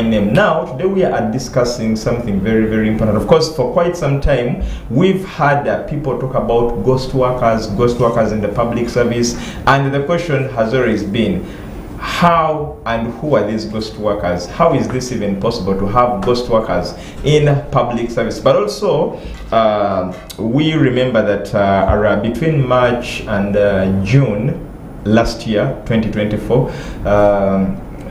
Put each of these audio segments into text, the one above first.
name. Now, today we are discussing something very, very important. Of course, for quite some time, we've had people talk about ghost workers in the public service, and the question has always been, how and who are these ghost workers? How is this even possible to have ghost workers in public service? But also, we remember that between March and June last year, 2024,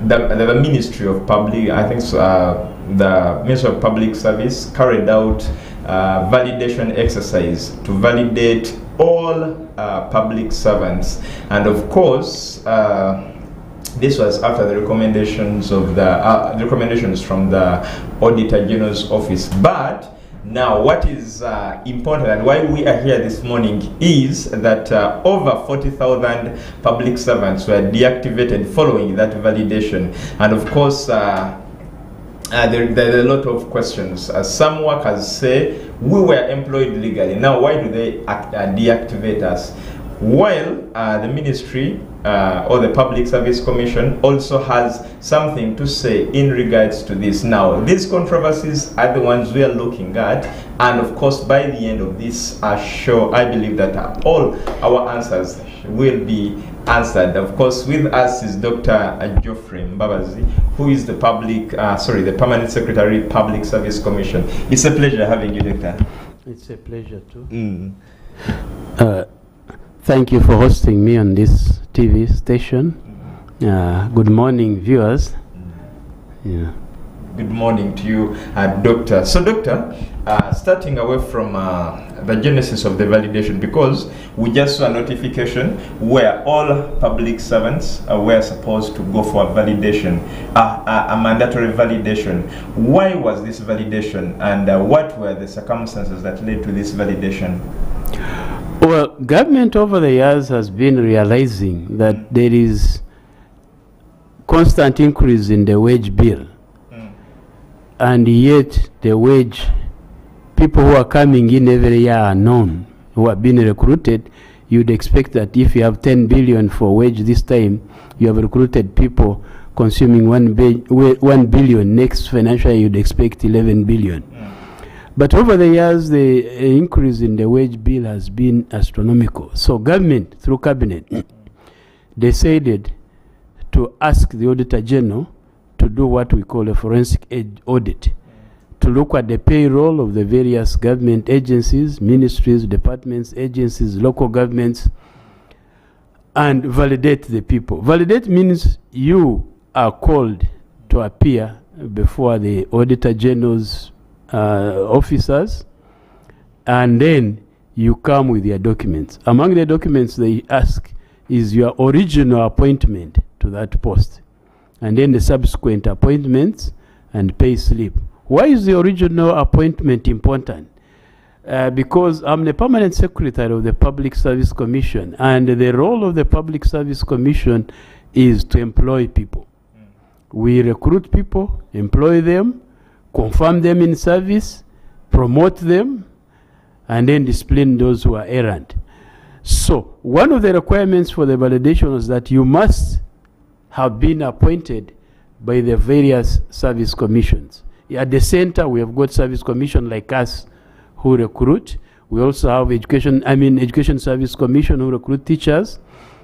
the Ministry of Public, the Ministry of Public Service carried out validation exercise to validate all public servants, and of course, this was after the recommendations of the recommendations from the Auditor General's Office. But now, what is important and why we are here this morning is that over 40,000 public servants were deactivated following that validation. And of course, there are a lot of questions. Some workers say, we were employed legally. Now, why do they deactivate us? While the ministry or the Public Service Commission also has something to say in regards to this. Now, these controversies are the ones we are looking at, and of course, by the end of this show, I believe that all our answers will be answered. Of course, with us is Dr. Geoffrey Mbabazi, who is the the Permanent Secretary, Public Service Commission. It's a pleasure having you, Doctor. It's a pleasure too. Thank you for hosting me on this TV station. Good morning, viewers. Yeah. Good morning to you, Doctor. So, Doctor, starting away from the genesis of the validation, because we just saw a notification where all public servants were supposed to go for a validation, a mandatory validation. Why was this validation, and what were the circumstances that led to this validation? Well, government over the years has been realizing that there is constant increase in the wage bill, and yet the wage, people who are coming in every year are known, who have been recruited. You'd expect that if you have 10 billion for wage this time, you have recruited people consuming 1 billion. Next financial year, you'd expect 11 billion. But over the years, the increase in the wage bill has been astronomical. So government, through cabinet, decided to ask the Auditor General to do what we call a forensic audit, to look at the payroll of the various government agencies, ministries, departments, agencies, local governments, and validate the people. Validate means you are called to appear before the Auditor General's officers, and then you come with your documents. Among the documents they ask is your original appointment to that post, and then the subsequent appointments and pay slip. Why is the original appointment important? Because I'm the Permanent Secretary of the Public Service Commission, and the role of the Public Service Commission is to employ people. We recruit people, employ them, confirm them in service, promote them, and then discipline those who are errant. So one of the requirements for the validation is that you must have been appointed by the various service commissions. At the center, we have got service commission like us who recruit. We also have Education Service Commission who recruit teachers,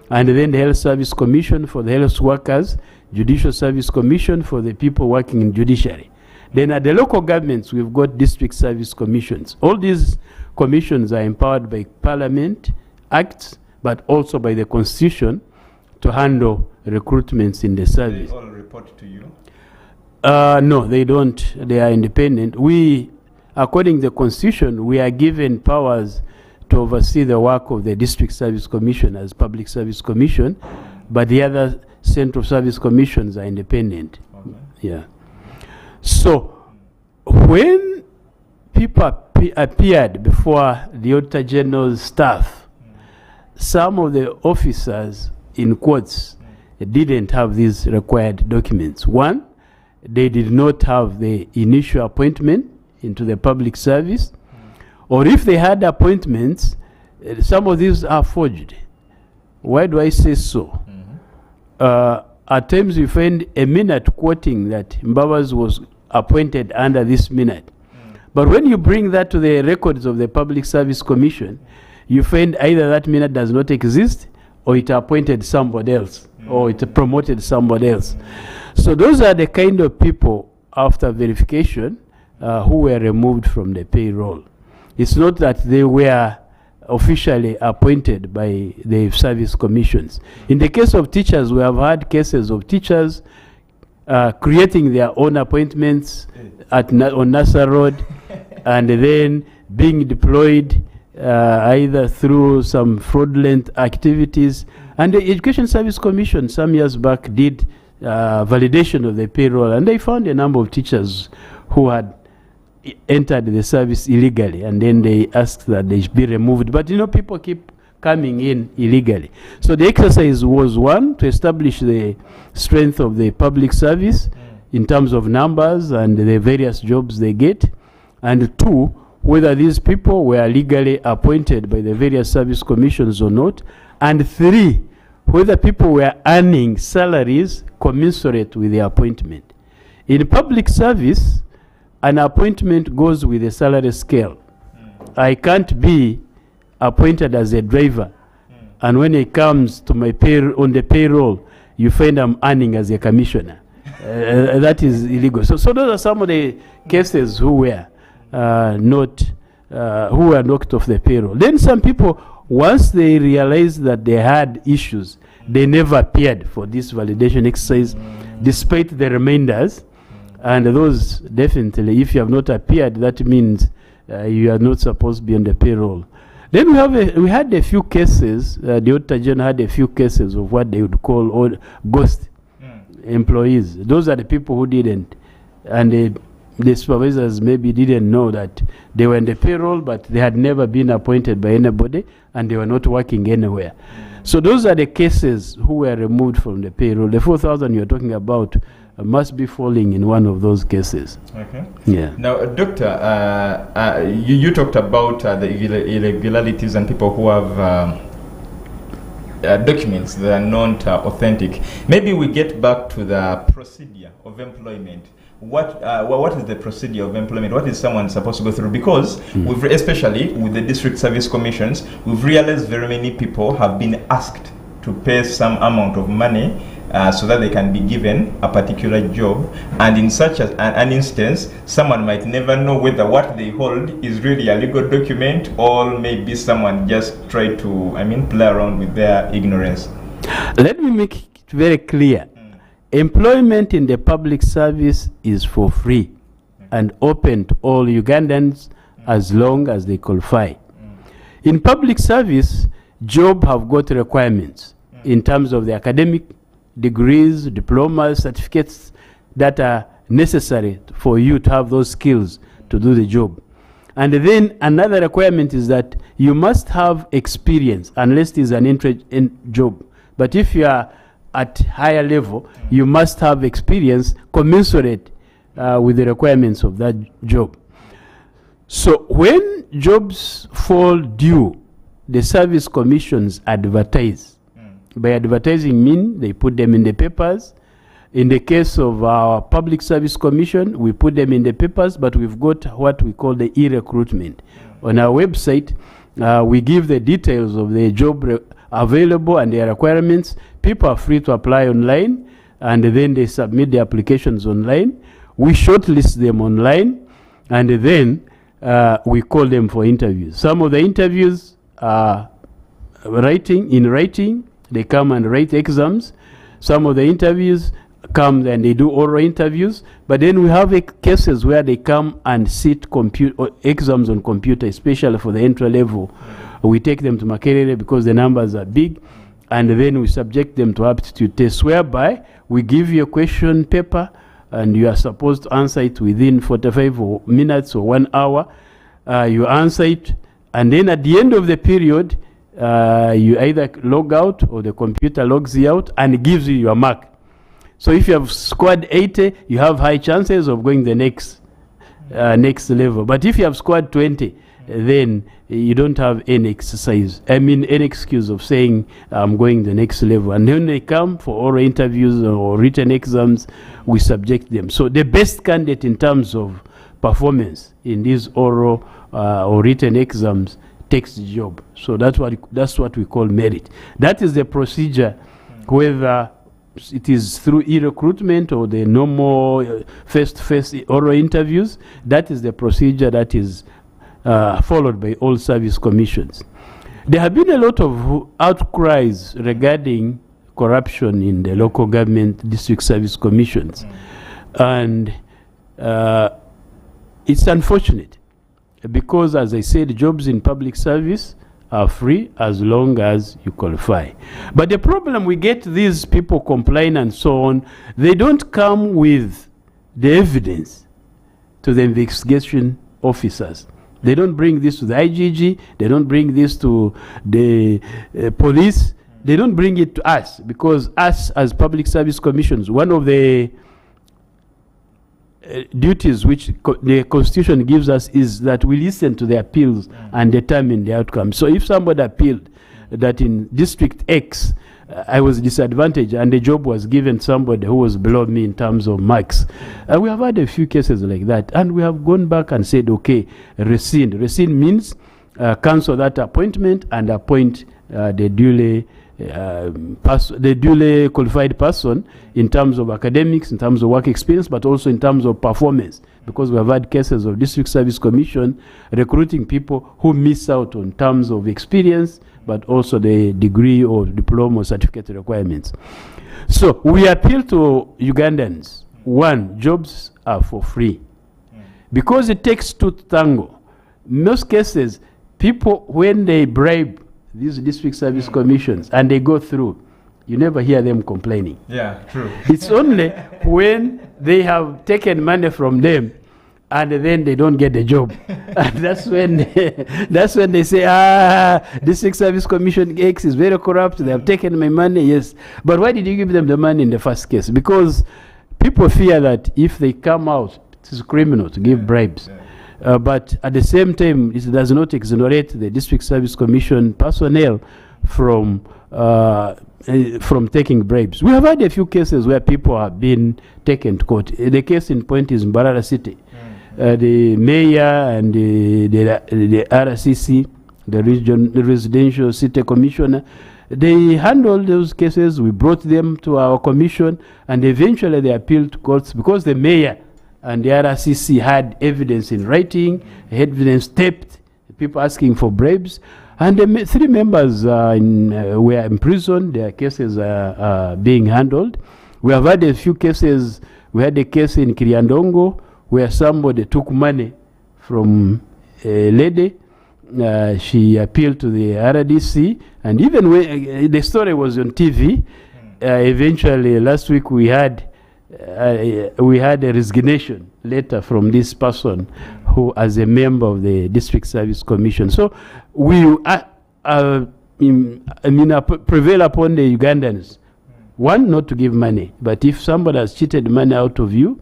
and then the Health Service Commission for the health workers, Judicial Service Commission for the people working in judiciary. Then at the local governments, we've got district service commissions. All these commissions are empowered by Parliament Acts, but also by the Constitution to handle recruitments in the service. They all report to you? No, they don't. They are independent. We, according to the Constitution, we are given powers to oversee the work of the District Service Commission as Public Service Commission, but the other Central Service Commissions are independent. Okay. Yeah. So, when people appeared before the Auditor General's staff, some of the officers, in quotes, didn't have these required documents. One, they did not have the initial appointment into the public service, or if they had appointments, some of these are forged. Why do I say so? at times you find a minute quoting that Mbabazi was appointed under this minute. But when you bring that to the records of the Public Service Commission, you find either that minute does not exist, or it appointed somebody else, or it promoted somebody else. So those are the kind of people, after verification, who were removed from the payroll. It's not that they were officially appointed by the service commissions. In the case of teachers, we have had cases of teachers creating their own appointments on Nasser Road and then being deployed either through some fraudulent activities. And the Education Service Commission some years back did validation of the payroll, and they found a number of teachers who had entered the service illegally, and then they asked that they should be removed. But people keep coming in illegally. So the exercise was, one, to establish the strength of the public service in terms of numbers and the various jobs they get, and two, whether these people were legally appointed by the various service commissions or not, and three, whether people were earning salaries commensurate with the appointment. In public service, an appointment goes with a salary scale. I can't be appointed as a driver, and when it comes to my on the payroll, you find I'm earning as a commissioner. That is illegal. So those are some of the cases who were knocked off the payroll. Then some people, once they realized that they had issues, they never appeared for this validation exercise, despite the reminders. And those, definitely, if you have not appeared, that means you are not supposed to be on the payroll. Then we had a few cases, the Auditor General had a few cases of what they would call ghost employees. Those are the people who didn't, and the supervisors maybe didn't know that they were in the payroll, but they had never been appointed by anybody, and they were not working anywhere. So those are the cases who were removed from the payroll. The 4,000 you're talking about must be falling in one of those cases. Okay. Yeah. Now, Doctor, you talked about the irregularities and people who have documents that are not authentic. Maybe we get back to the procedure of employment. What is the procedure of employment? What is someone supposed to go through? Because we've, especially with the district service commissions, we've realized very many people have been asked to pay some amount of money so that they can be given a particular job, and in such an instance, someone might never know whether what they hold is really a legal document, or maybe someone just tried to, play around with their ignorance. Let me make it very clear. Employment in the public service is for free and open to all Ugandans as long as they qualify. In public service, jobs have got requirements in terms of the academic degrees, diplomas, certificates that are necessary for you to have those skills to do the job. And then another requirement is that you must have experience, unless it is an entry job. But if you are at higher level, you must have experience commensurate with the requirements of that job. So when jobs fall due, the service commissions advertise. By advertising mean they put them in the papers. In the case of our Public Service Commission, we put them in the papers, but we've got what we call the e-recruitment. On our website, we give the details of the job available and their requirements. People are free to apply online, and then they submit the applications online. We shortlist them online, and then we call them for interviews. Some of the interviews are in writing. They come and write exams. Some of the interviews come and they do oral interviews. But then we have cases where they come and sit exams on computer, especially for the entry level. We take them to Makerere because the numbers are big, and then we subject them to aptitude tests, whereby we give you a question paper and you are supposed to answer it within 45 minutes or 1 hour. You answer it, and then at the end of the period, you either log out or the computer logs you out and gives you your mark. So if you have scored 80, you have high chances of going the next level. But if you have scored 20, then you don't have any any excuse of saying I'm going the next level. And when they come for oral interviews or written exams, we subject them. So the best candidate in terms of performance in these oral or written exams takes the job. So that's what we call merit. That is the procedure, whether it is through e-recruitment or the normal face-to-face oral interviews. That is the procedure that is followed by all service commissions. There have been a lot of outcries regarding corruption in the local government district service commissions. And it's unfortunate because, as I said, jobs in public service are free as long as you qualify. But the problem, we get these people complying and so on, they don't come with the evidence to the investigation officers. They don't bring this to the IGG, they don't bring this to the police, they don't bring it to us, because us as public service commissions, one of the duties which the Constitution gives us is that we listen to the appeals and determine the outcome. So if somebody appealed that in District X I was disadvantaged and the job was given somebody who was below me in terms of marks, we have had a few cases like that, and we have gone back and said, okay, rescind. Rescind means cancel that appointment and appoint the duly qualified person in terms of academics, in terms of work experience, but also in terms of performance, because we have had cases of District Service Commission recruiting people who miss out on terms of experience, but also the degree or diploma or certificate requirements. So we appeal to Ugandans. One, jobs are for free. Because it takes two to tango. In most cases, people, when they bribe these district service commissions and they go through, you never hear them complaining. Yeah, true. It's only when they have taken money from them and then they don't get the job. And that's when they say, district service commission X is very corrupt, they have taken my money. Yes, but why did you give them the money in the first case? Because people fear that if they come out, it is criminal to give bribes. But at the same time, it does not exonerate the District Service Commission personnel from taking bribes. We have had a few cases where people have been taken to court. The case in point is Mbarara City. The mayor and the RCC, the residential city commissioner, they handled those cases. We brought them to our commission, and eventually they appealed to courts because the mayor and the RCC had evidence in writing, evidence taped, people asking for bribes. And the three members were in prison. Their cases are being handled. We have had a few cases. We had a case in Kiriandongo where somebody took money from a lady. She appealed to the RDC. And even when the story was on TV, eventually last week we had a resignation letter from this person who, as a member of the District Service Commission. So we prevail upon the Ugandans. One, not to give money, but if somebody has cheated money out of you,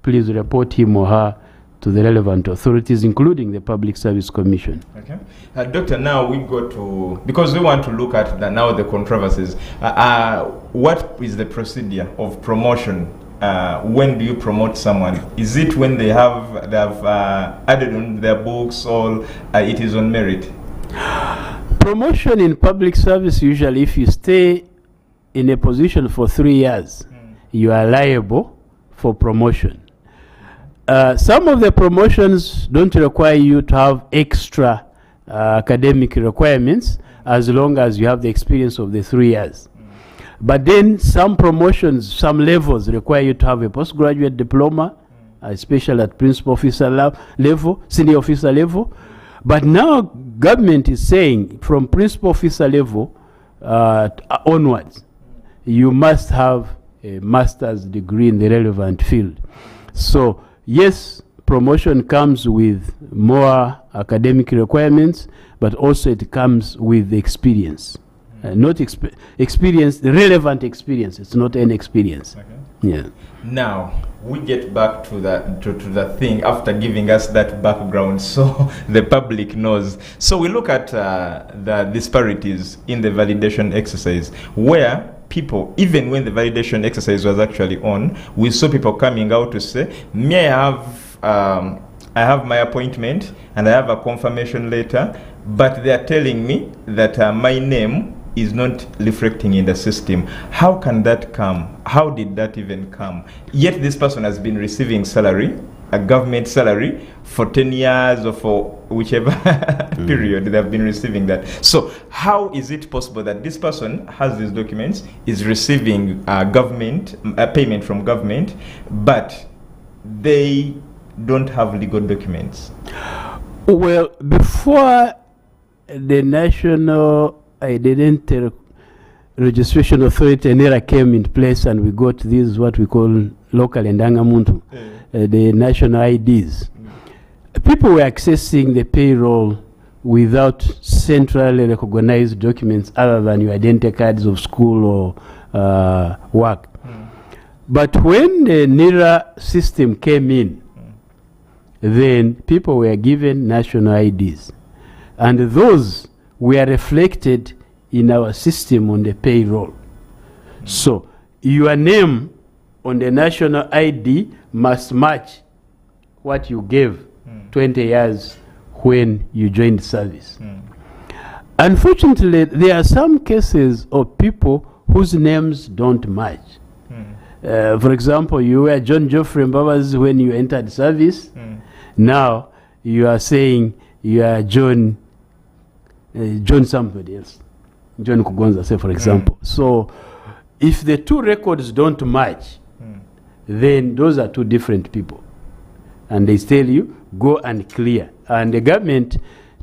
please report him or her to the relevant authorities, including the Public Service Commission. Okay. Doctor, now we go to, because we want to look at the controversies. What is the procedure of promotion? When do you promote someone? Is it when they have added on their books, or it is on merit? Promotion in public service, usually if you stay in a position for 3 years, you are liable for promotion. Some of the promotions don't require you to have extra academic requirements as long as you have the experience of the 3 years. But then some promotions, some levels require you to have a postgraduate diploma, especially at principal officer level, senior officer level. But now government is saying from principal officer level onwards, you must have a master's degree in the relevant field. So yes, promotion comes with more academic requirements, but also it comes with experience. Not experience, the relevant experience. It's not an experience. Okay. Yeah. Now we get back to the thing after giving us that background, so the public knows. So we look at the disparities in the validation exercise, where people, even when the validation exercise was actually on, we saw people coming out to say, "May I have my appointment and I have a confirmation letter, but they are telling me that my name is not reflecting in the system." How can that come? How did that even come? Yet this person has been receiving salary, a government salary, for 10 years or for whichever period they have been receiving that. So how is it possible that this person has these documents, is receiving government payment from government, but they don't have legal documents? Well, before the National Identity Registration Authority NERA came in place, and we got these what we call local endangamuntu, the national IDs. People were accessing the payroll without centrally recognized documents other than your identity cards of school or work. But when the NERA system came in, then people were given national IDs, and those were reflected in our system on the payroll. So your name on the national ID must match what you gave 20 years when you joined service. Unfortunately, there are some cases of people whose names don't match. For example, you were John Geoffrey Mbabazi when you entered service. Now you are saying you are John somebody else, John Kugonza, say, for example. So if the two records don't match, then those are two different people, and they tell you go and clear. And the government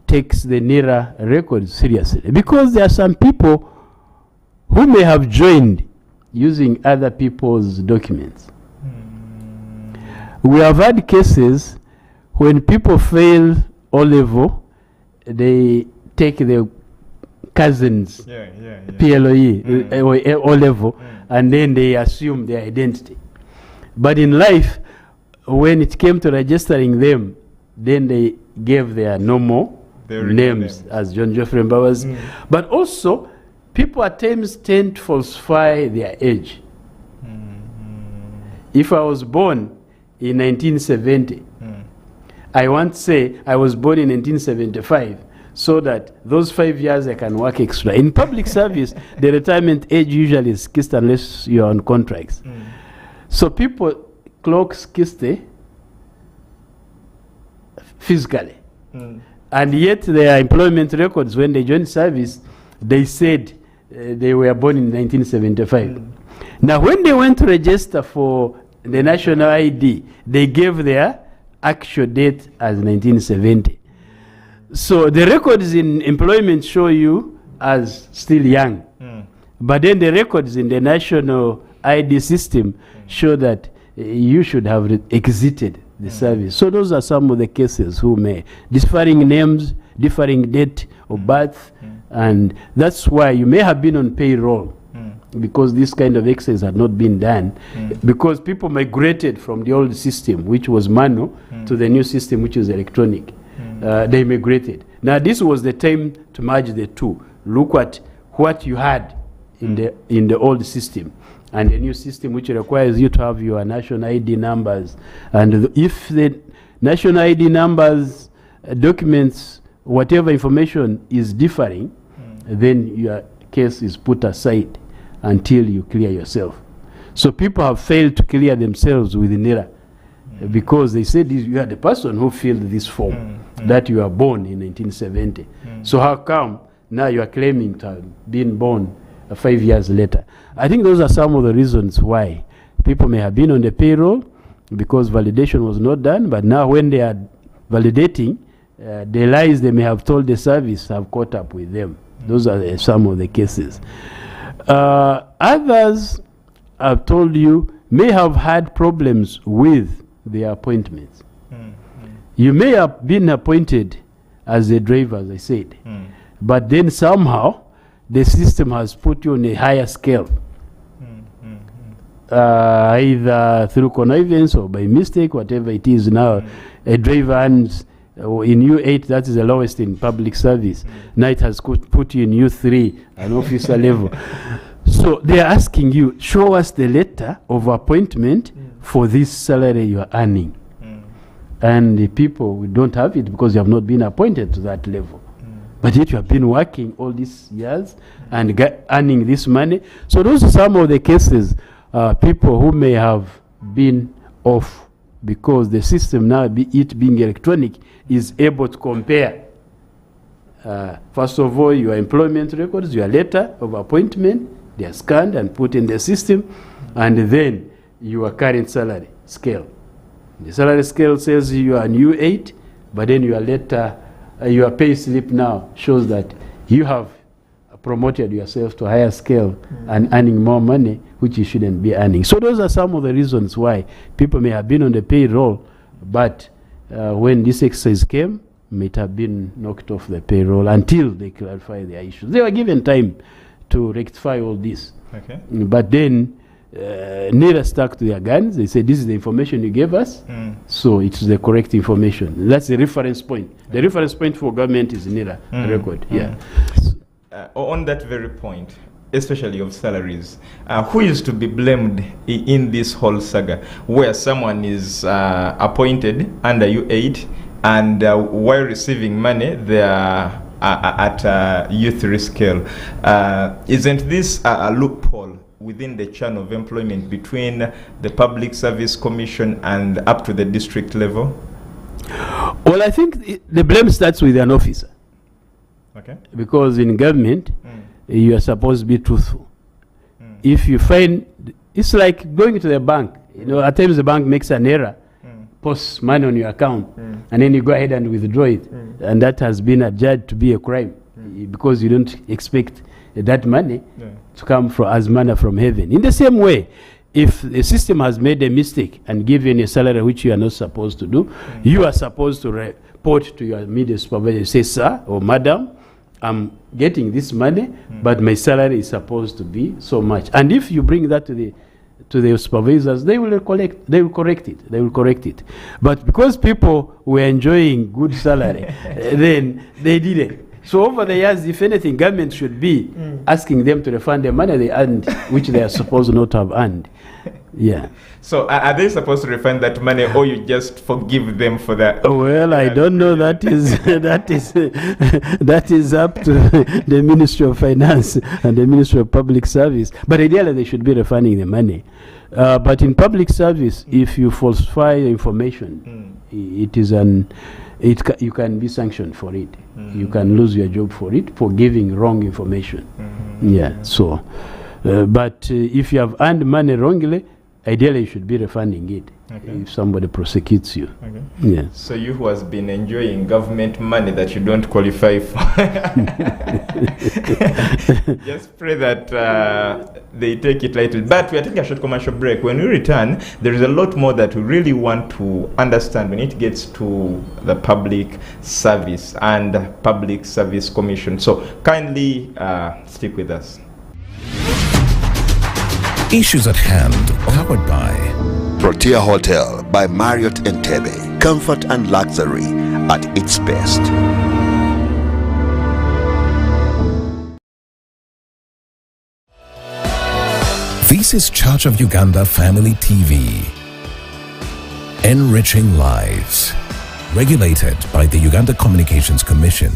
takes the NERA records seriously, because there are some people who may have joined using other people's documents. We have had cases when people fail O-level, they take the cousins PLOE or O-level, and then they assume their identity. But in life, when it came to registering them, then they gave their normal names as John Geoffrey Mbabazi. But also, people at times tend to falsify their age. If I was born in 1970, I want to say I was born in 1975, so that those 5 years I can work extra. In public service, the retirement age usually is 60 unless you're on contracts. So people clock 60 physically. And yet their employment records, when they joined service, they said they were born in 1975. Now when they went to register for the national ID, they gave their actual date as 1970. So the records in employment show you as still young. But then the records in the national ID system show that you should have exited the service. So those are some of the cases who may differing names, differing date of birth, and that's why you may have been on payroll because this kind of exercise had not been done, because people migrated from the old system, which was manual, to the new system, which is electronic. They migrated. Now this was the time to merge the two. Look at what you had in the old system and the new system, which requires you to have your national ID numbers. And if the national ID numbers, documents, whatever information is differing, then your case is put aside until you clear yourself. So people have failed to clear themselves with NERA because they said you are the person who filled this form, that you are born in 1970. So how come now you are claiming to have been born 5 years later? I think those are some of the reasons why people may have been on the payroll because validation was not done, but now when they are validating, the lies they may have told the service have caught up with them. Those are some of the cases. Others, I've told you, may have had problems with their appointments. You may have been appointed as a driver, as I said, but then somehow the system has put you on a higher scale. either through connivance or by mistake, whatever it is now. A driver earns in U8, that is the lowest in public service. Now it has put you in U3, an officer level. So they are asking you, show us the letter of appointment for this salary you are earning. And the people, we don't have it because you have not been appointed to that level. But yet you have been working all these years and earning this money. So those are some of the cases, people who may have been off, because the system now, it being electronic, is able to compare. First of all, your employment records, your letter of appointment, they are scanned and put in the system, and then your current salary scale. The salary scale says you are new 8, but then your letter, your pay slip now shows that you have promoted yourself to a higher scale and earning more money, which you shouldn't be earning. So those are some of the reasons why people may have been on the payroll, but when this exercise came, might have been knocked off the payroll until they clarify their issues. They were given time to rectify all this. Okay. But then NERA stuck to their guns. They said, this is the information you gave us, so it's the correct information. That's the reference point. The reference point for government is NERA record. Yeah. On that very point, especially of salaries, who is to be blamed in this whole saga, where someone is appointed under U8 and while receiving money, they are at U3 scale? Isn't this a loophole within the chain of employment between the Public Service Commission and up to the district level? Well, I think the blame starts with an officer. Okay. Because in government, you are supposed to be truthful. If you find, it's like going to the bank. You know, at times the bank makes an error, posts money on your account, and then you go ahead and withdraw it. And that has been adjudged to be a crime because you don't expect that money to come as manna from heaven. In the same way, if the system has made a mistake and given a salary which you are not supposed to do, you are supposed to report to your immediate supervisor, say, sir or madam, I'm getting this money, but my salary is supposed to be so much. And if you bring that to the supervisors, they will correct it. But because people were enjoying good salary, then they didn't. So over the years, if anything, government should be asking them to refund the money they earned, which they are supposed not to have earned. Yeah. So are they supposed to refund that money, or you just forgive them for that? Well, I don't know. That is up to the Ministry of Finance and the Ministry of Public Service. But ideally, they should be refunding the money. But in public service, if you falsify information, it is you can be sanctioned for it. You can lose your job for it, for giving wrong information. Yeah. So, but if you have earned money wrongly, ideally you should be refunding it if somebody prosecutes you. Yeah. So you who has been enjoying government money that you don't qualify for, just pray that they take it lightly. But we are taking a short commercial break. When we return, there is a lot more that we really want to understand when it gets to the public service and Public Service Commission. So kindly stick with us. Issues at hand, powered by Protea Hotel by Marriott Entebbe. Comfort and luxury at its best. This is Church of Uganda Family TV. Enriching lives. Regulated by the Uganda Communications Commission.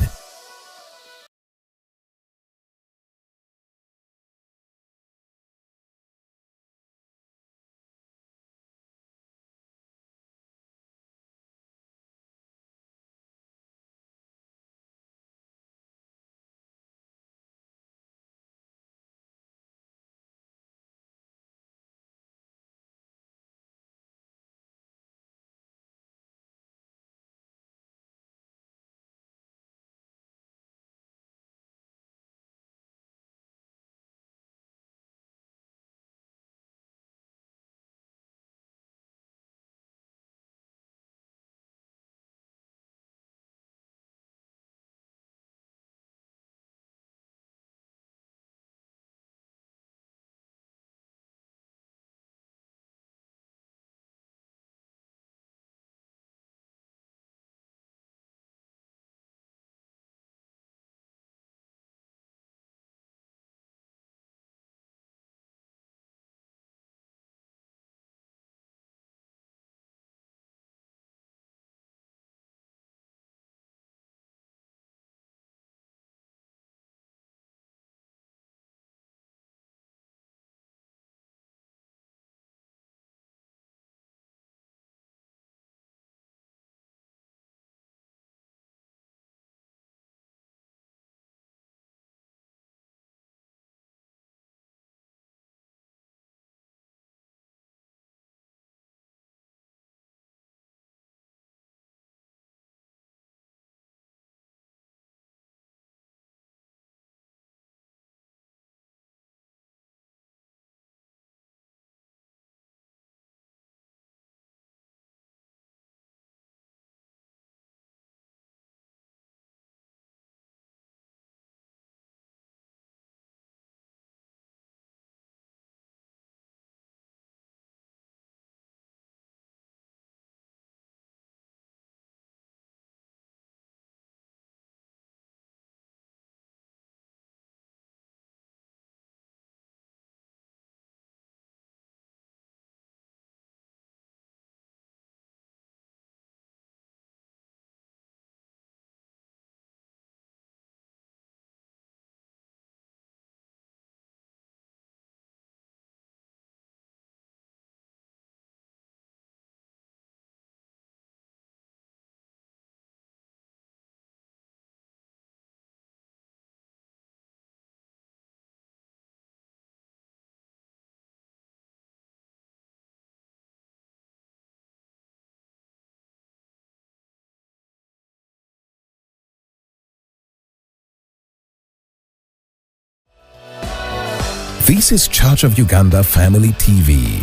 This is Church of Uganda Family TV.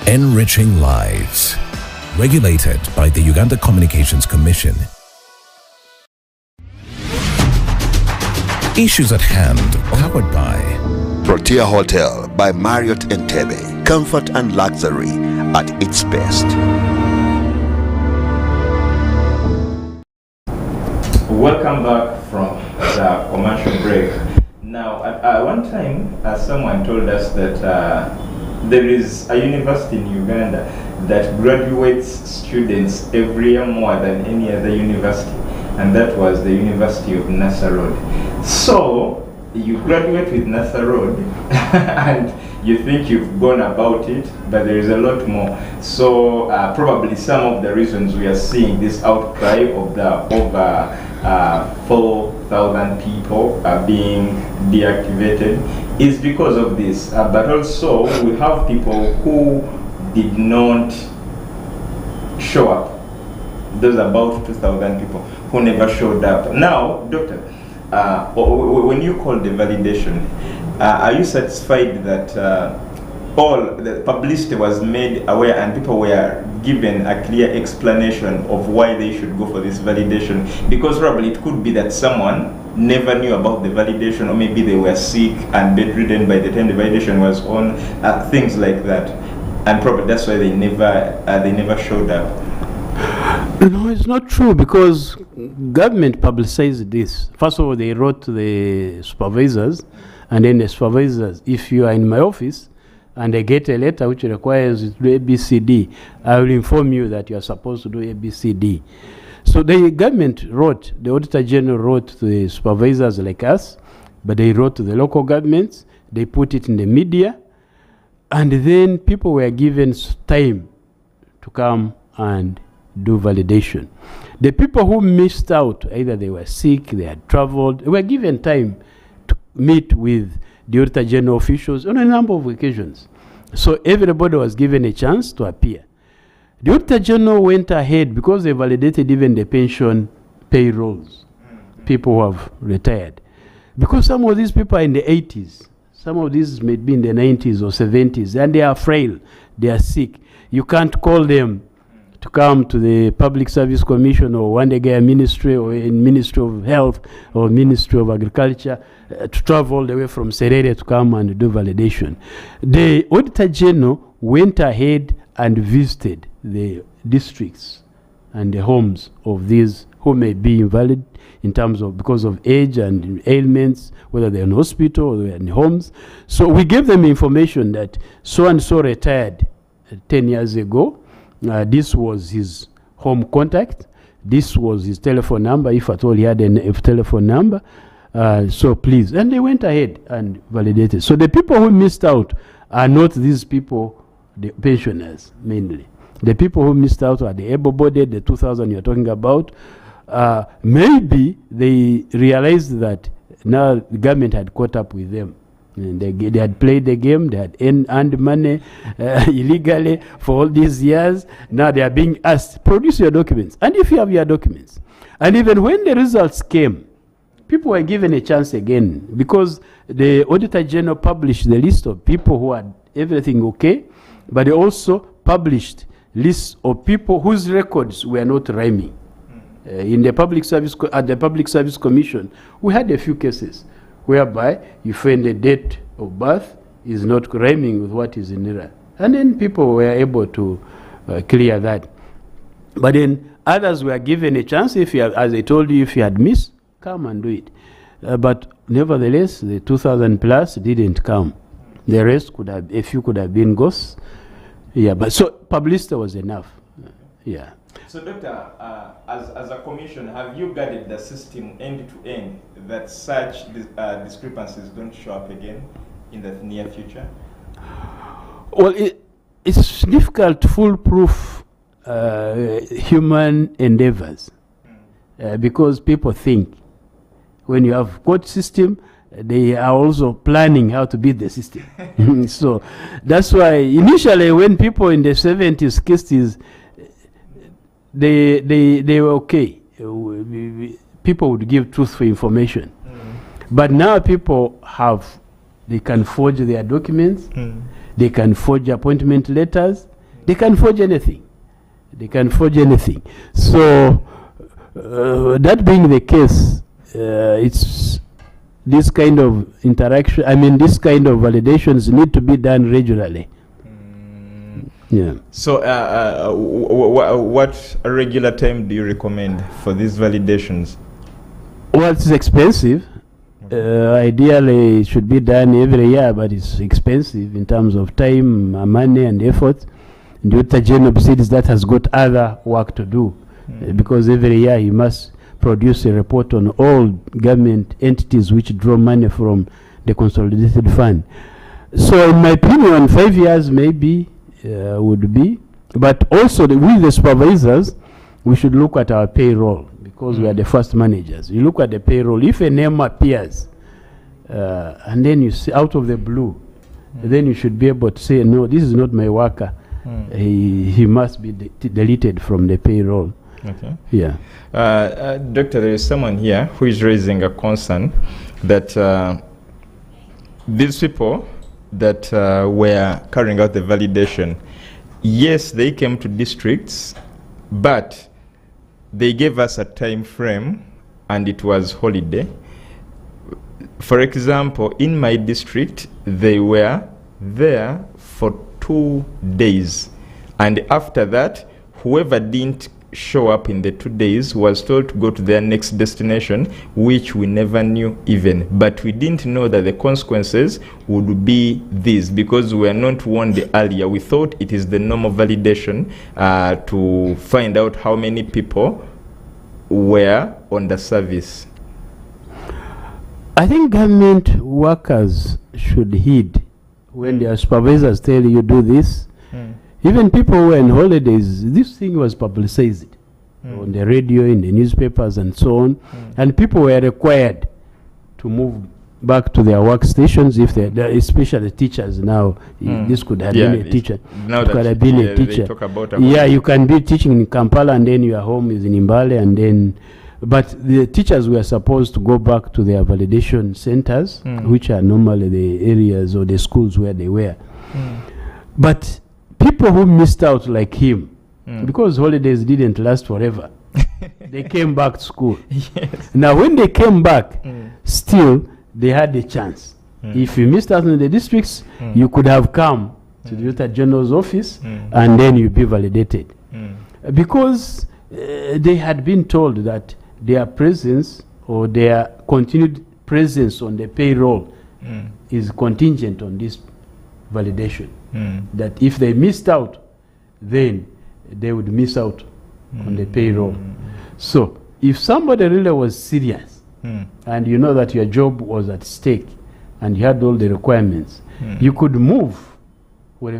Enriching lives. Regulated by the Uganda Communications Commission. Issues at hand, powered by Protea Hotel by Marriott Entebbe. Comfort and luxury at its best. Welcome back from the commercial break. Now, at one time, someone told us that there is a university in Uganda that graduates students every year more than any other university, and that was the University of Nasa Road. So, you graduate with Nasa Road, and you think you've gone about it, but there is a lot more. So, probably some of the reasons we are seeing this outcry of the over 4,000 people being deactivated is because of this. But also, we have people who did not show up. There's about 2,000 people who never showed up. Now, Doctor, when you call the validation, are you satisfied that all the publicity was made aware and people were given a clear explanation of why they should go for this validation? Because probably it could be that someone never knew about the validation, or maybe they were sick and bedridden by the time the validation was on, things like that, and probably that's why they never showed up. No, it's not true, because government publicized this. First of all, they wrote to the supervisors, and then the supervisors, if you are in my office and I get a letter which requires you to do ABCD, I will inform you that you are supposed to do ABCD. So the government wrote, the Auditor General wrote to the supervisors like us, but they wrote to the local governments, they put it in the media, and then people were given time to come and do validation. The people who missed out, either they were sick, they had traveled, they were given time to meet with the Auditor General officials on a number of occasions. So everybody was given a chance to appear. The Auditor General went ahead, because they validated even the pension payrolls, people who have retired. Because some of these people are in the 80s, some of these may be in the 90s or 70s, and they are frail, they are sick. You can't call them to come to the Public Service Commission or Wandegaya Ministry or in Ministry of Health or Ministry of Agriculture to travel all the way from Serere to come and do validation. The Auditor General went ahead and visited the districts and the homes of these who may be invalid in terms of because of age and ailments, whether they're in hospital or they're in homes. So we gave them information that so and so retired 10 years ago. This was his home contact. This was his telephone number, if at all he had a telephone number. So please. And they went ahead and validated. So the people who missed out are not these people, the pensioners mainly. The people who missed out are the able-bodied, the 2,000 you're talking about. Maybe they realized that now the government had caught up with them. And they had played the game, they had earned money illegally for all these years. Now they are being asked, produce your documents. And if you have your documents, and even when the results came, people were given a chance again, because the Auditor General published the list of people who had everything okay, but they also published lists of people whose records were not rhyming. In the Public Service, at the Public Service Commission, we had a few cases whereby you find the date of birth is not rhyming with what is in IRA. And then people were able to clear that. But then others were given a chance, if you have, as I told you, if you had missed, come and do it. But nevertheless, the 2,000 plus didn't come. The rest could have, a few could have been ghosts. Yeah, but so publicity was enough. Yeah. So, Doctor, as a commission, have you guided the system end to end that such discrepancies don't show up again in the near future? Well, it's difficult to foolproof human endeavors because people think when you have court system, they are also planning how to beat the system. So that's why initially when people in the 70s, 60s, they were okay. People would give truthful information. But now people have They can forge their documents. They can forge appointment letters. They can forge anything. They can forge anything. So that being the case, it's this kind of interaction, this kind of validations need to be done regularly. Yeah. So what regular time do you recommend for these validations? Well, it's expensive. Ideally, it should be done every year, but it's expensive in terms of time, money, and effort. And Dr. Genob says that has got other work to do, because every year he must produce a report on all government entities which draw money from the consolidated fund. So, in my opinion, 5 years maybe would be. But also, with the supervisors, we should look at our payroll, because we are the first managers. You look at the payroll. If a name appears and then you see out of the blue, then you should be able to say, no, this is not my worker. He must be deleted from the payroll. Okay. Yeah. Doctor, there is someone here who is raising a concern that these people that were carrying out the validation, yes, they came to districts, but they gave us a time frame and it was holiday. For example, in my district, they were there for 2 days. And after that, whoever didn't show up in the 2 days was told to go to their next destination, which we never knew even. But we didn't know that the consequences would be these, because we were not warned earlier. We thought it is the normal validation to find out how many people were on the service. I think government workers should heed when their supervisors tell you do this. Even people who were on holidays, this thing was publicized on the radio, in the newspapers, and so on. And people were required to move back to their workstations, if they, especially teachers now. This could have been a teacher. Now could have been a teacher. They talk about you can be teaching in Kampala and then your home is in Mbale, and then. But the teachers were supposed to go back to their validation centers, which are normally the areas or the schools where they were. But people who missed out like him, because holidays didn't last forever, they came back to school. Yes. Now, when they came back, still, they had a chance. If you missed out in the districts, you could have come to the Director General's office and then you'd be validated. Because they had been told that their presence or their continued presence on the payroll is contingent on this validation. That if they missed out, then they would miss out on the payroll. So if somebody really was serious and you know that your job was at stake and you had all the requirements, you could move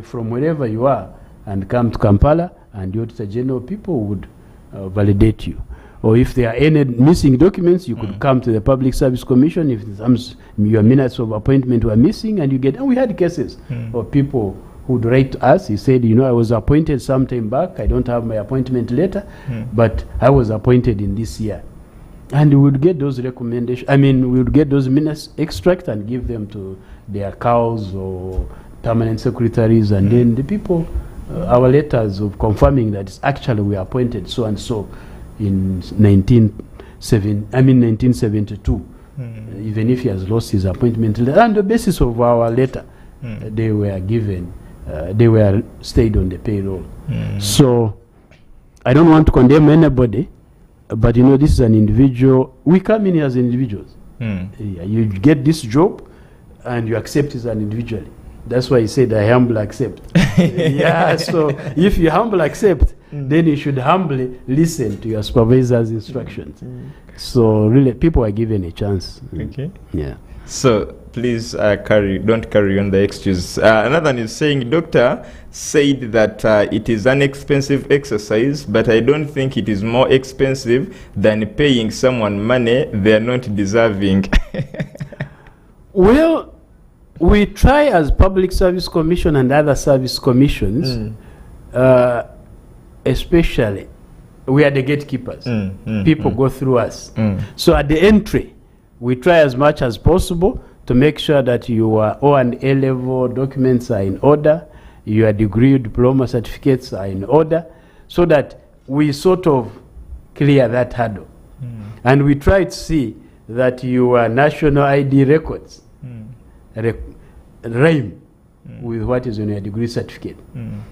from wherever you are and come to Kampala, and your Auditor General people would validate you. Or if there are any missing documents, you could come to the Public Service Commission if your minutes of appointment were missing, and you get. And we had cases of people who'd write to us. He said, I was appointed some time back. I don't have my appointment letter, but I was appointed in this year. And we would get those recommendations. We would get those minutes extract and give them to their cows or permanent secretaries, and then the people, our letters of confirming that it's actually we appointed so and so in 1972, even if he has lost his appointment. On the basis of our letter, they were given, they were stayed on the payroll. So I don't want to condemn anybody, but this is an individual. We come in as individuals. You get this job and you accept it as an individual. That's why he said, I humbly accept. So if you humbly accept, then you should humbly listen to your supervisor's instructions. So really, people are given a chance. Okay. Yeah. So please don't carry on the excuse. Another one is saying, Doctor said that it is an expensive exercise, but I don't think it is more expensive than paying someone money they are not deserving. Well, we try as Public Service Commission and other service commissions, especially, we are the gatekeepers. People go through us. So at the entry, we try as much as possible to make sure that your O and A level documents are in order, your degree, diploma certificates are in order, so that we sort of clear that hurdle. And we try to see that your national ID records rhyme with what is on your degree certificate.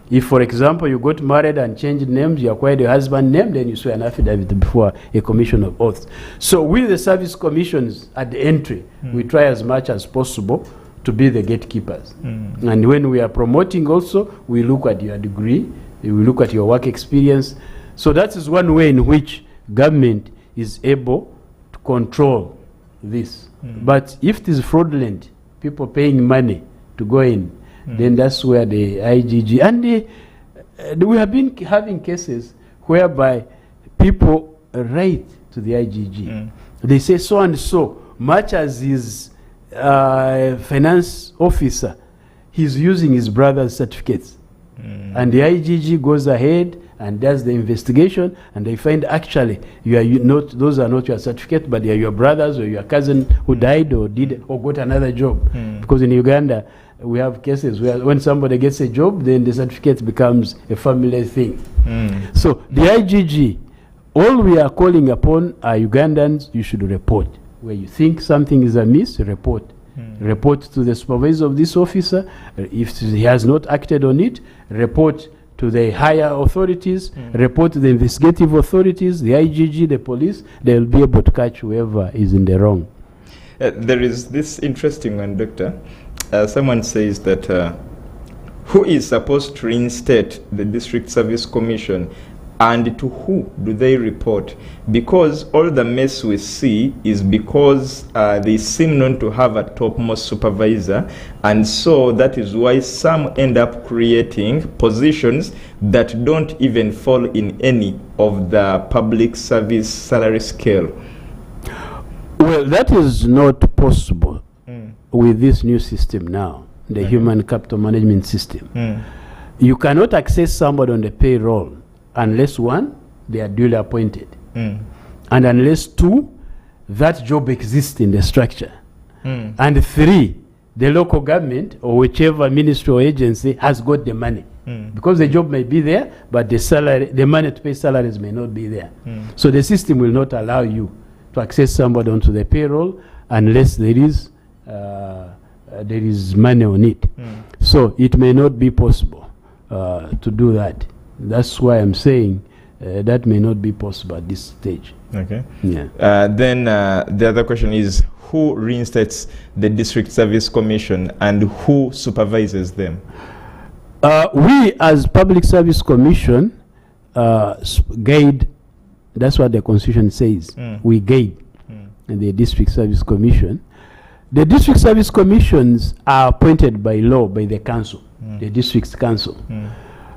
If, for example, you got married and changed names, you acquired your husband's name, then you swear an affidavit before a commission of oaths. So with the service commissions at the entry, we try as much as possible to be the gatekeepers. And when we are promoting also, we look at your degree, we look at your work experience. So that is one way in which government is able to control this. But if it is fraudulent, people paying money to go in, then that's where the IGG, and we have been having cases whereby people write to the IGG. They say so and so, much as his finance officer, he's using his brother's certificates. And the IGG goes ahead and does the investigation, and they find actually those are not your certificate, but they are your brothers or your cousin who died or did or got another job. Because in Uganda, we have cases where when somebody gets a job, then the certificate becomes a family thing. So the IGG, all we are calling upon are Ugandans, you should report. Where you think something is amiss, report. Report to the supervisor of this officer. If he has not acted on it, report to the higher authorities, report to the investigative authorities, the IGG, the police. They will be able to catch whoever is in the wrong. There is this interesting one, Doctor. Someone says that who is supposed to reinstate the District Service Commission, and to who do they report? Because all the mess we see is because they seem not to have a topmost supervisor, and so that is why some end up creating positions that don't even fall in any of the public service salary scale. Well, that is not possible with this new system now, the human capital management system. You cannot access somebody on the payroll unless, one, they are duly appointed, and unless, two, that job exists in the structure, and three, the local government or whichever ministry or agency has got the money, because the job may be there, but the money to pay salaries may not be there. So the system will not allow you to access somebody onto the payroll unless there is money on it. So it may not be possible to do that. That's why I'm saying that may not be possible at this stage. Okay. Yeah. Then the other question is, who reinstates the District Service Commission and who supervises them? We as Public Service Commission guide, that's what the Constitution says. We guide the District Service Commission. The District Service Commissions are appointed by law by the council, the District Council.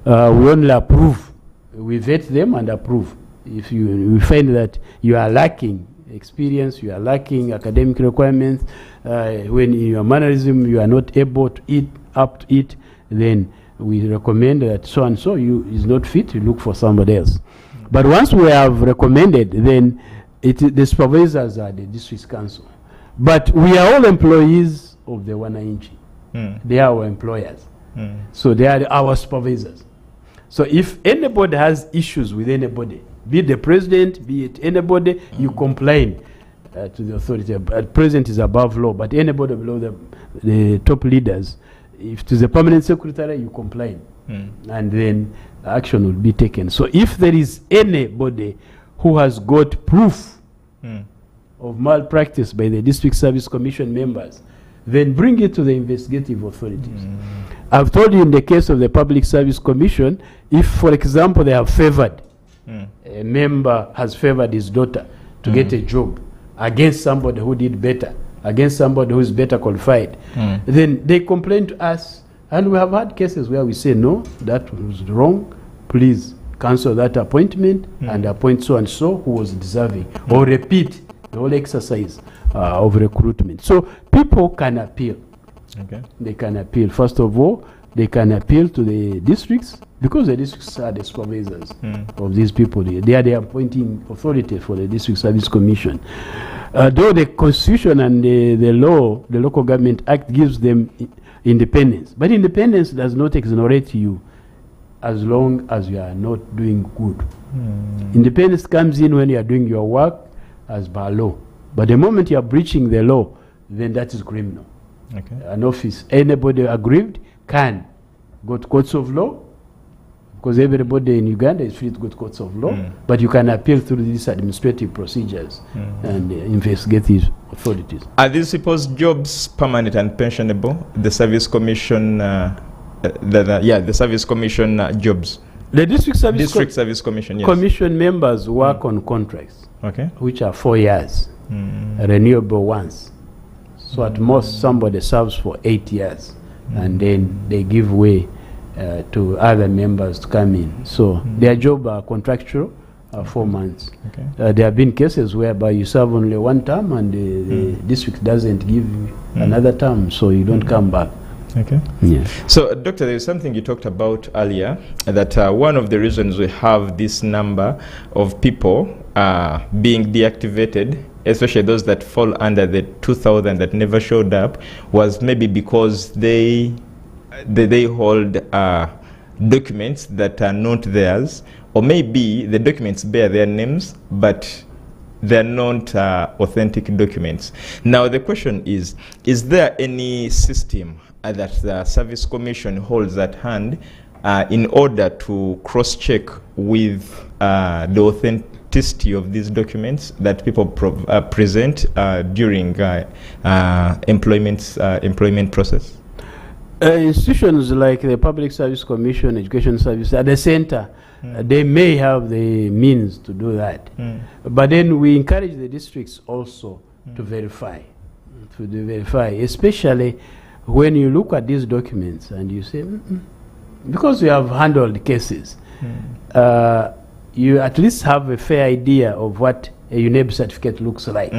We only approve. We vet them and approve. If we find that you are lacking experience, you are lacking academic requirements, when in your mannerism you are not able to eat up to it, then we recommend that so and so is not fit, you look for somebody else. But once we have recommended, then the supervisors are the District Council. But we are all employees of the Wananchi. They are our employers. So they are our supervisors. So if anybody has issues with anybody, be it the president, be it anybody, you complain to the authority. President is above law, but anybody below the top leaders, if it is a permanent secretary, you complain. And then action will be taken. So if there is anybody who has got proof of malpractice by the District Service Commission members, then bring it to the investigative authorities. I've told you in the case of the Public Service Commission, if, for example, they have favored, a member has favored his daughter to get a job against somebody who did better, against somebody who is better qualified, then they complain to us. And we have had cases where we say, no, that was wrong, please cancel that appointment and appoint so and so who was deserving, or repeat the whole exercise of recruitment. So people can appeal. Okay. They can appeal. First of all, they can appeal to the districts, because the districts are the supervisors of these people. They are the appointing authority for the District Service Commission. Though the Constitution and the law, the Local Government Act, gives them independence. But independence does not exonerate you as long as you are not doing good. Independence comes in when you are doing your work as per law. But the moment you are breaching the law, then that is criminal. Okay. An office, anybody aggrieved can go to courts of law, because everybody in Uganda is free to go to courts of law, but you can appeal through these administrative procedures and investigate these authorities. Are these people's jobs permanent and pensionable? The Service Commission, the Service Commission jobs. The District Service Commission, yes. Commission members work on contracts, which are 4 years, renewable once. So at most somebody serves for 8 years, and then they give way to other members to come in. So their job are contractual, 4 months. There have been cases whereby you serve only 1 term and the district doesn't give you another term, so you don't come back. Okay. Yeah. So, Doctor, there is something you talked about earlier, that one of the reasons we have this number of people being deactivated, especially those that fall under the 2,000 that never showed up, was maybe because they hold documents that are not theirs, or maybe the documents bear their names, but they're not authentic documents. Now, the question is there any system that the Service Commission holds at hand in order to cross-check with the authenticity of these documents that people present during employment process? Institutions like the Public Service Commission, Education Service, at the center, they may have the means to do that. But then we encourage the districts also to verify, especially when you look at these documents and you say, because we have handled cases, you at least have a fair idea of what a UNEB certificate looks like.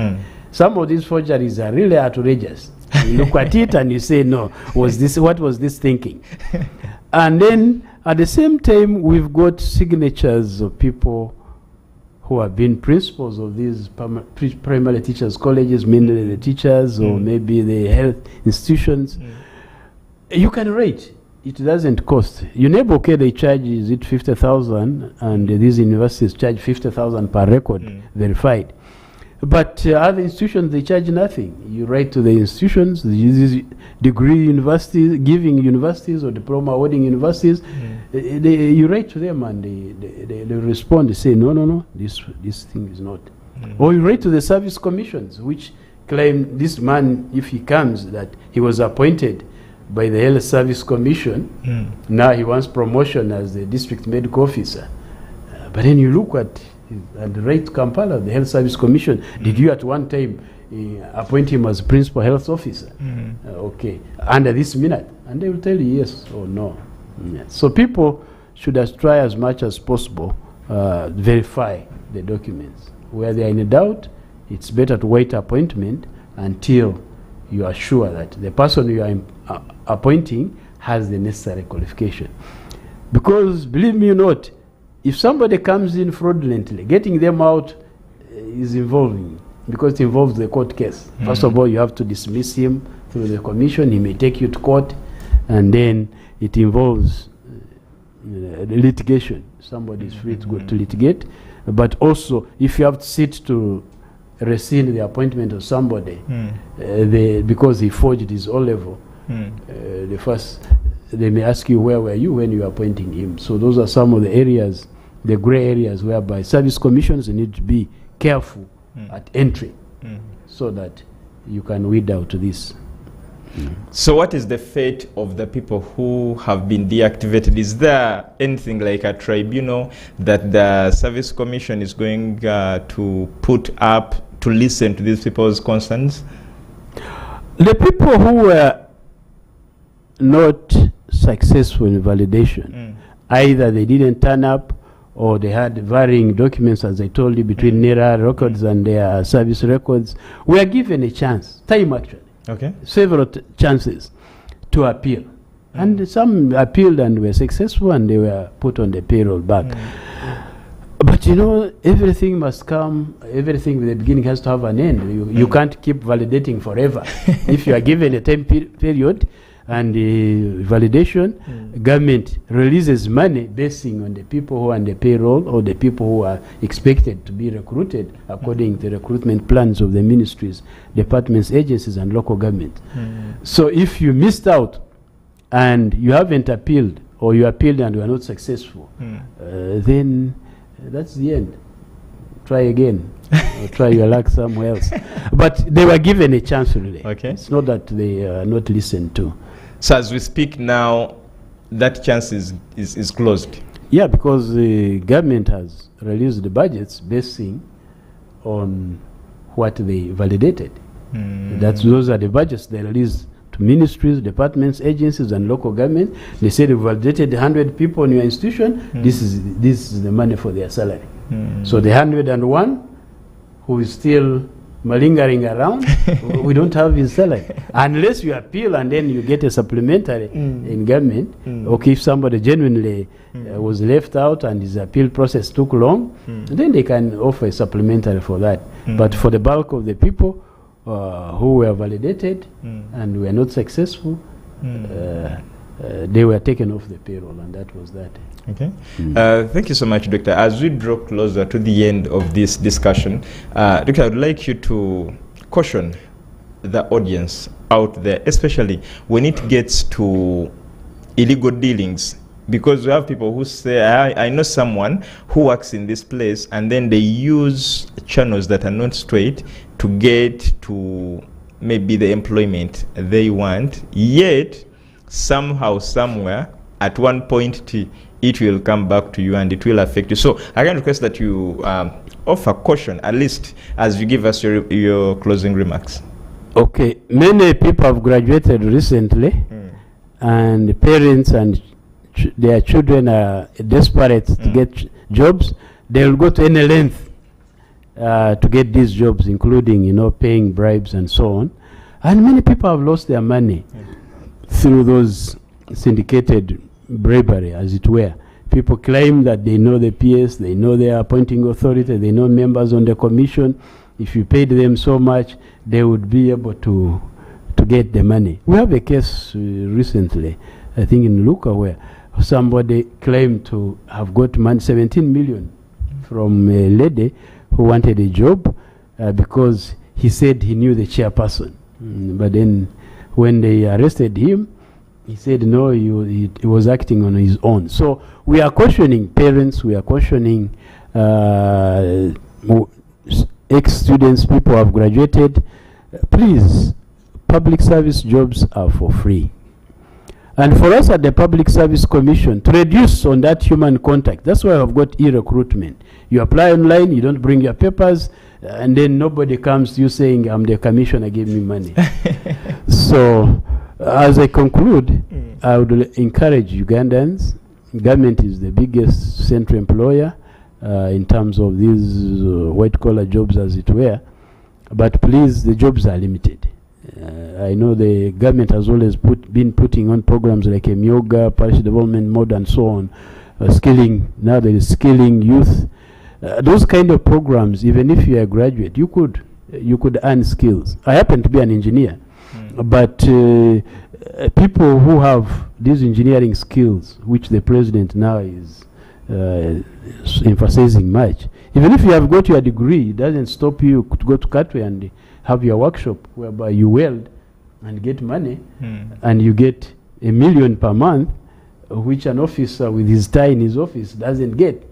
Some of these forgeries are really outrageous. You look at it and you say, no, what was this thinking? And then at the same time, we've got signatures of people who have been principals of these primary teachers' colleges, mainly the teachers, or maybe the health institutions. You can rate. It doesn't cost. UNEB, okay, they charge, is it 50,000, and these universities charge 50,000 per record verified. But other institutions, they charge nothing. You write to the institutions, these degree universities, giving universities or diploma awarding universities, you write to them and they respond, they say, no, this thing is not. Or you write to the service commissions, which claim this man, if he comes, that he was appointed by the Health Service Commission, now he wants promotion as the district medical officer. But then you look at the rate Kampala, the Health Service Commission, did you at one time appoint him as principal health officer? Okay, under this minute, and they will tell you yes or no. So people should try as much as possible verify the documents. Where they are in doubt, it's better to wait appointment until you are sure that the person you are appointing has the necessary qualification. Because believe me or not, if somebody comes in fraudulently, getting them out is involving, because it involves the court case. First of all, you have to dismiss him through the commission. He may take you to court, and then it involves litigation. Somebody is free to go to litigate. But also, if you have to sit to rescind the appointment of somebody because he forged his O-level, they may ask you, where were you when you were appointing him? So those are some of the areas, the gray areas, whereby service commissions need to be careful at entry so that you can weed out this. So what is the fate of the people who have been deactivated? Is there anything like a tribunal that the service commission is going to put up to listen to these people's concerns? The people who were not successful in validation, either they didn't turn up or they had varying documents, as I told you, between NERA records and their service records, were given a chance, time actually. Okay. Several chances to appeal. And some appealed and were successful, and they were put on the payroll back. But you know, everything must come, everything with the beginning has to have an end. You can't keep validating forever. If you are given a time period and validation, government releases money basing on the people who are on the payroll or the people who are expected to be recruited according to the recruitment plans of the ministries, departments, agencies, and local government. So if you missed out and you haven't appealed, or you appealed and you are not successful, then that's the end. Try again. Or try your luck somewhere else. But they were given a chance, really. Okay. It's not that they are not listened to. So as we speak now, that chance is closed. Yeah, because the government has released the budgets basing on what they validated. Those are the budgets they released to ministries, departments, agencies, and local government. They said they validated 100 people in your institution. This is the money for their salary. So the 101 who is still malingering around, we don't have his salary. Unless you appeal and then you get a supplementary in government. Okay, if somebody genuinely was left out and his appeal process took long, then they can offer a supplementary for that. But for the bulk of the people who were validated and were not successful, they were taken off the payroll, and that was that. Okay. Thank you so much, Doctor. As we draw closer to the end of this discussion, Doctor, I would like you to caution the audience out there, especially when it gets to illegal dealings, because we have people who say, I know someone who works in this place, and then they use channels that are not straight to get to maybe the employment they want, yet somehow, somewhere, at one point, it will come back to you and it will affect you. So I can request that you offer caution, at least as you give us your closing remarks. Okay, many people have graduated recently, and parents and their children are desperate to get jobs. They will go to any length to get these jobs, including, you know, paying bribes and so on. And many people have lost their money through those syndicated bribery, as it were. People claim that they know the PS, they know their appointing authority, they know members on the commission. If you paid them so much, they would be able to get the money. We have a case recently, I think in Luka, where somebody claimed to have got money, 17 million, from a lady who wanted a job because he said he knew the chairperson. But then when they arrested him, he said no, he was acting on his own. So we are cautioning parents, we are cautioning ex-students, people who have graduated. Please, public service jobs are for free. And for us at the Public Service Commission, to reduce on that human contact, that's why I've got e-recruitment. You apply online, you don't bring your papers, and then nobody comes to you saying, I'm the commissioner, give me money. So, as I conclude, I would encourage Ugandans. Government is the biggest central employer in terms of these white-collar jobs, as it were. But please, the jobs are limited. I know the government has always been putting on programs like Yoga, Parish Development Mode, and so on. Skilling, now there is skilling youth. Those kind of programs, even if you are a graduate, you could earn skills. I happen to be an engineer, but people who have these engineering skills, which the president now is emphasizing much, even if you have got your degree, it doesn't stop you to go to Katwe and have your workshop whereby you weld and get money, and you get $1 million per month, which an officer with his tie in his office doesn't get.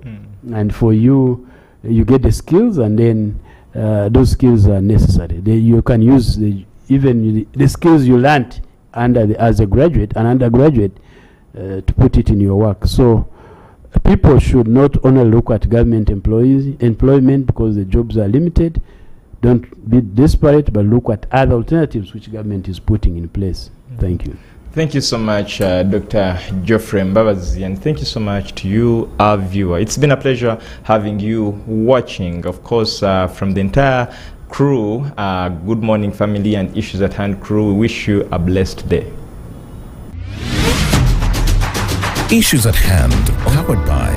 And for you, you get the skills, and then those skills are necessary. You can use even the skills you learned as a graduate and undergraduate to put it in your work. So people should not only look at government employment because the jobs are limited. Don't be desperate, but look at other alternatives which government is putting in place. Thank you. Thank you so much, Dr. Geoffrey Mbabazi, and thank you so much to you, our viewer. It's been a pleasure having you watching. Of course, from the entire crew, Good Morning Family and Issues at Hand crew, we wish you a blessed day. Issues at Hand, powered by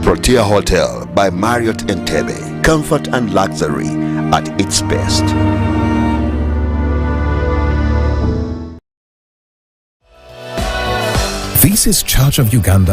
Protea Hotel by Marriott Entebbe. Comfort and luxury at its best. This is Church of Uganda.